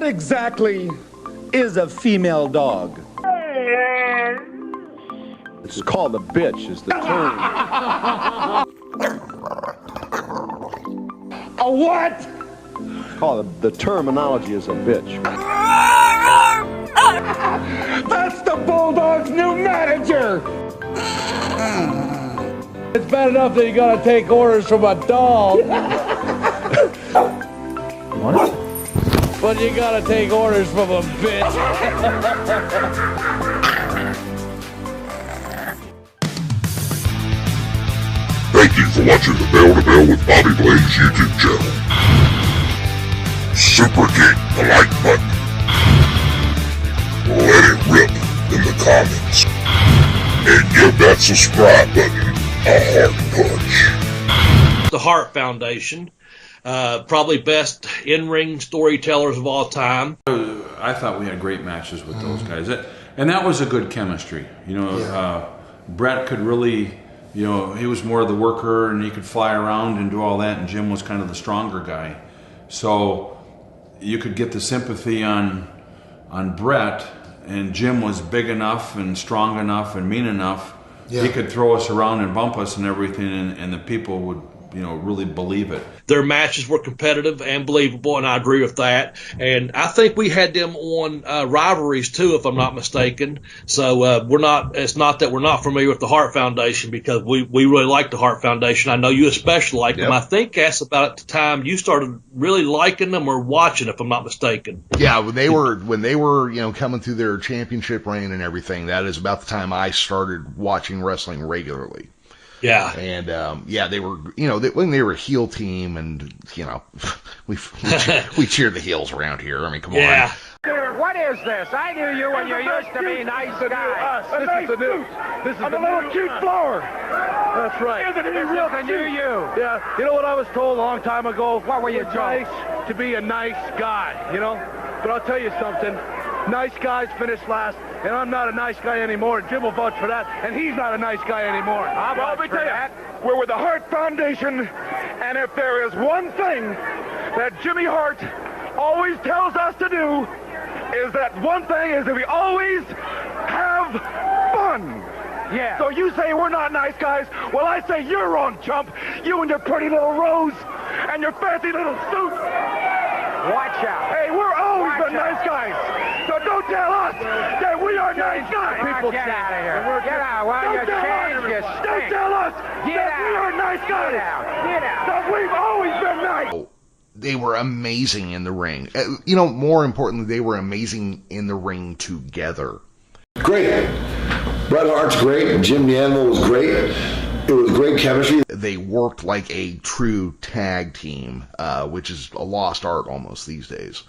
What exactly is a female dog? It's called a bitch, is the term. A what? The terminology is a bitch. That's the Bulldog's new manager! It's bad enough that you gotta take orders from a dog. What? But you gotta take orders from a bitch. Thank you for watching the Bell to Bell with Bobby Blaze YouTube channel. Super kick the like button. Let it rip in the comments. And give that subscribe button a heart punch. The Hart Foundation, probably best in-ring storytellers of all time. I thought we had great matches with those guys. And that was a good chemistry. You know, Bret could really... You know, he was more of the worker and he could fly around and do all that, and Jim was kind of the stronger guy. So you could get the sympathy on Bret, and Jim was big enough and strong enough and mean enough. Yeah. He could throw us around and bump us and everything, and the people would, you know, really believe it. Their matches were competitive and believable, and I agree with that. And I think we had them on rivalries too, if I'm not mistaken. So we're not. It's not that we're not familiar with the Hart Foundation, because we really like the Hart Foundation. I know you especially like them. I think that's about the time you started really liking them or watching, if I'm not mistaken. Yeah, when they were you know, coming through their championship reign and everything, that is about the time I started watching wrestling regularly. Yeah. And, they were, you know, when they were a heel team, and, you know, we cheer the heels around here. I mean, come on. What is this? I knew you when you used to be nice guy. This is a little cute flower. That's right. Isn't he real cute? You. Yeah. You know what I was told a long time ago? What were you told? Nice to be a nice guy, you know? But I'll tell you something. Nice guys finish last, and I'm not a nice guy anymore. Jim will vouch for that, and he's not a nice guy anymore. I'll vouch for that. We're with the Hart Foundation, and if there is one thing that Jimmy Hart always tells us to do, is that one thing is that we always have fun. Yeah. So you say we're not nice guys. Well, I say you're wrong, chump. You and your pretty little rose and your fancy little suit. Watch out. Hey, we're always the nice guys. So don't tell us that we are nice guys. People get out of here. Get out. Well, you change your stink. Don't tell us that we are nice guys. Get out. Get out. That we've always been nice. They were amazing in the ring. You know, more importantly, they were amazing in the ring together. Great. Bret Hart's great. Jim Neidhart was great. It was great chemistry. They worked like a true tag team, which is a lost art almost these days.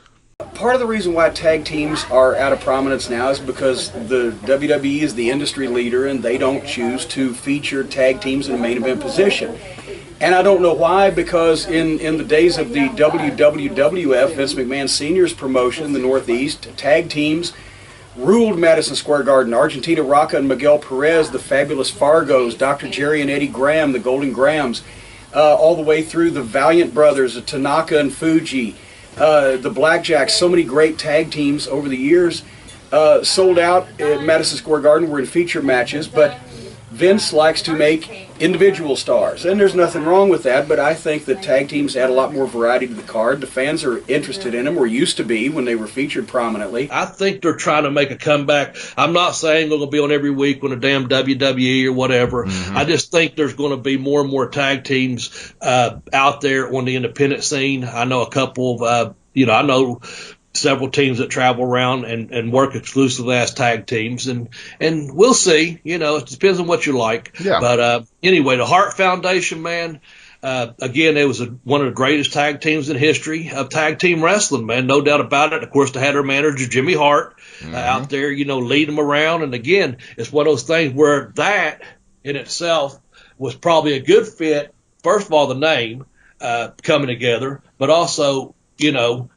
Part of the reason why tag teams are out of prominence now is because the WWE is the industry leader, and they don't choose to feature tag teams in a main event position. And I don't know why, because in the days of the WWF, Vince McMahon Sr.'s promotion in the Northeast, tag teams ruled Madison Square Garden. Argentina Rocca and Miguel Perez, the Fabulous Fargos, Dr. Jerry and Eddie Graham, the Golden Grahams, all the way through the Valiant Brothers, the Tanaka and Fuji, the Blackjacks. So many great tag teams over the years sold out at Madison Square Garden, were in feature matches, but Vince likes to make individual stars, and there's nothing wrong with that, but I think that tag teams add a lot more variety to the card. The fans are interested in them, or used to be when they were featured prominently. I think they're trying to make a comeback. I'm not saying they're going to be on every week on a damn WWE or whatever. I just think there's going to be more and more tag teams out there on the independent scene. I know a couple of, I know several teams that travel around and work exclusively as tag teams, and we'll see. You know, it depends on what you like. Yeah. But anyway, the Hart Foundation, man, again, it was one of the greatest tag teams in history of tag team wrestling, man, no doubt about it. Of course, they had their manager Jimmy Hart out there, you know, leading them around. And again, it's one of those things where that in itself was probably a good fit. First of all, the name coming together, but also, you know,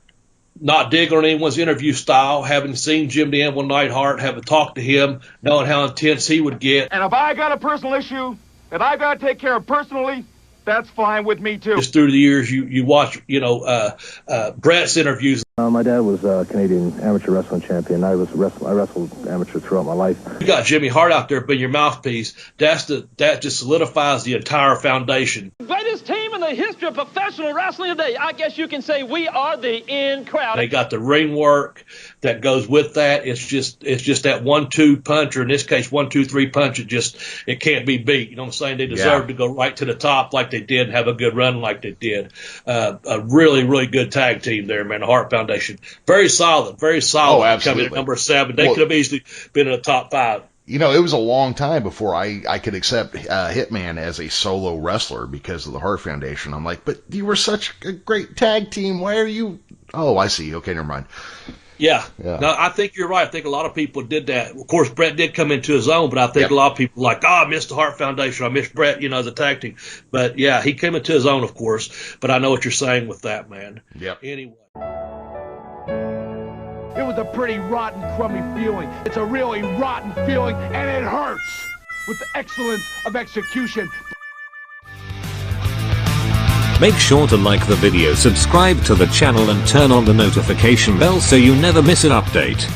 not digging on anyone's interview style, having seen Jim the Anvil Neidhart, having talked to him, knowing how intense he would get. And if I got a personal issue that I got to take care of personally, That's fine with me too. Just through the years, you watch, Bret's interviews. My dad was a Canadian amateur wrestling champion. I wrestled amateur throughout my life. You got Jimmy Hart out there being your mouthpiece. That just solidifies the entire foundation. Greatest team in the history of professional wrestling today. I guess you can say we are the in crowd. They got the ring work that goes with that. It's just that 1-2 punch, or in this case 1-2-3 punch. It can't be beat. You know what I'm saying? They deserve to go right to the top like they did and have a good run like they did. A really, really good tag team there, man. The Hart Foundation. Very solid. Oh, absolutely. Coming at number 7. They could have easily been in the top 5. You know, it was a long time before I could accept Hitman as a solo wrestler because of the Hart Foundation. I'm like, but you were such a great tag team. Why are you? Oh, I see. Okay, never mind. Yeah. No, I think you're right. I think a lot of people did that. Of course, Bret did come into his own, but I think a lot of people like, I missed the Hart Foundation. I missed Bret, as a tag team. But, yeah, he came into his own, of course. But I know what you're saying with that, man. Yep. Anyway. It was a pretty rotten, crummy feeling. It's a really rotten feeling, and it hurts. With the excellence of execution. Make sure to like the video, subscribe to the channel and turn on the notification bell so you never miss an update.